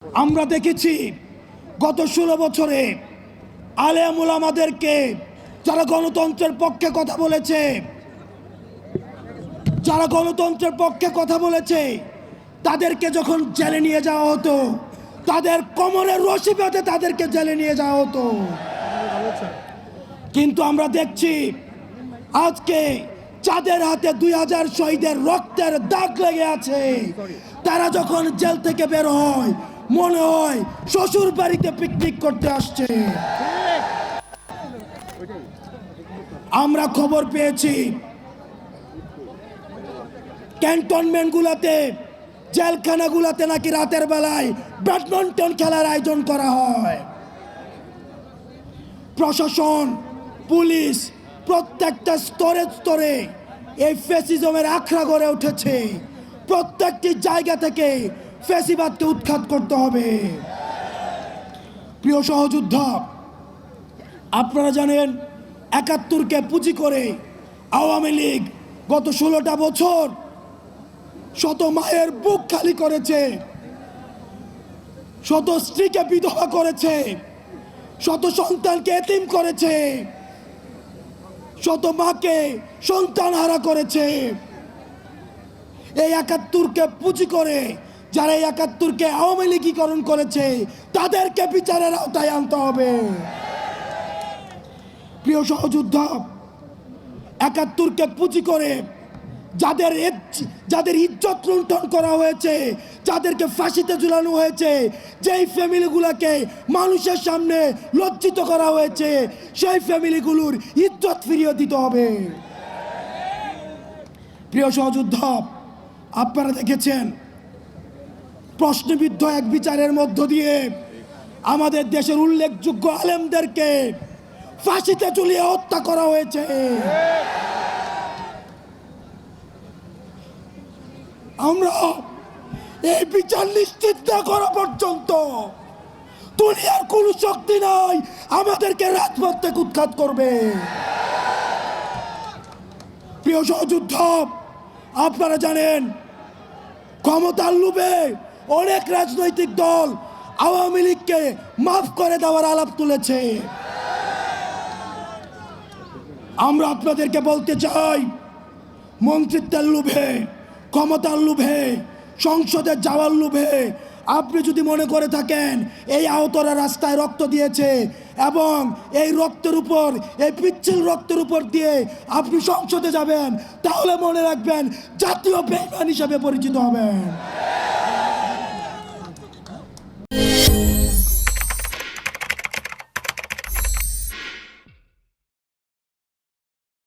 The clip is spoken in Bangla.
আমরা দেখেছি গত ১৬ বছরে আলেম ওলামাদেরকে যারা গণতন্ত্রের পক্ষে কথা বলেছে তাদেরকে যখন জেলে নিয়ে যাওয়া হতো, তাদের কোমরের রশি বেঁধে তাদেরকে জেলে নিয়ে যাওয়া হতো। কিন্তু আমরা দেখছি আজকে যাদের হাতে ২০০০ শহীদের রক্তের দাগ লেগে আছে, তারা যখন জেল থেকে বের হয় মনে হয় শ্বশুর বাড়িতে পিকনিক করতে আসছে। আমরা খবর পেয়েছি ক্যান্টনমেন্টগুলোতে, জেলখানাগুলোতে নাকি রাতের বেলায় ব্যাডমিন্টন খেলার আয়োজন করা হয়। প্রশাসন, পুলিশ প্রত্যেকটা স্তরে স্তরে এই ফ্যাসিজমের আখড়া গড়ে উঠেছে। প্রত্যেকটি জায়গা থেকে ফ্যাসিবাদকে উৎখাত করতে হবে। প্রিয় সহযোদ্ধা, আপনারা জানেন ৭১কে পুঁজি করে আওয়ামী লীগ গত ১৬টা বছর শত মায়ের বুক খালি করেছে, শত স্ত্রীকে বিধবা করেছে, শত সন্তানকে এতিম করেছে, শত মাকে সন্তান হারা করেছে। এই ৭১কে পুঁজি করে যারা এই ৭১কে আওয়ামী লীগীকরণ করেছে তাদেরকে বিচারের আওতায় আনতে হবে। প্রিয় সহযোদ্ধা, ৭১কে পুঁজি করে যাদের ইজ্জত লুণ্ঠন করা হয়েছে, যাদেরকে ফাঁসিতে ঝুলানো হয়েছে, যেই ফ্যামিলিগুলোকে মানুষের সামনে লজ্জিত করা হয়েছে, সেই ফ্যামিলিগুলোর ইজ্জত ফিরিয়ে দিতে হবে। প্রিয় সহযোদ্ধা, আপনারা দেখেছেন প্রশ্নবিদ্ধ এক বিচারের মধ্য দিয়ে আমাদের দেশের উল্লেখযোগ্য আলেমদেরকে ফাঁসিতে ঝুলিয়ে হত্যা করা হয়েছে। আমরা এই বিচার নিশ্চিত না করা পর্যন্ত দুনিয়ার কোন শক্তি নাই আমাদেরকে রাজপথ থেকে উৎখাত করবে। প্রিয় সহযোদ্ধা, আপনারা জানেন ক্ষমতার লোভে অনেক রাজনৈতিক দল আওয়ামী লীগকে মাফ করে দেওয়ার আলাপ তুলেছে। আমরা আপনাদেরকে বলতে চাই, মন্ত্রিত্বের লোভে, ক্ষমতার লোভে, সংসদে যাওয়ার লোভে আপনি যদি মনে করে থাকেন এই আহতরা রাস্তায় রক্ত দিয়েছে এবং এই রক্তের উপর, এই পিচ্ছিল রক্তের উপর দিয়ে আপনি সংসদে যাবেন, তাহলে মনে রাখবেন জাতীয় বেঈমান হিসাবে পরিচিত হবেন।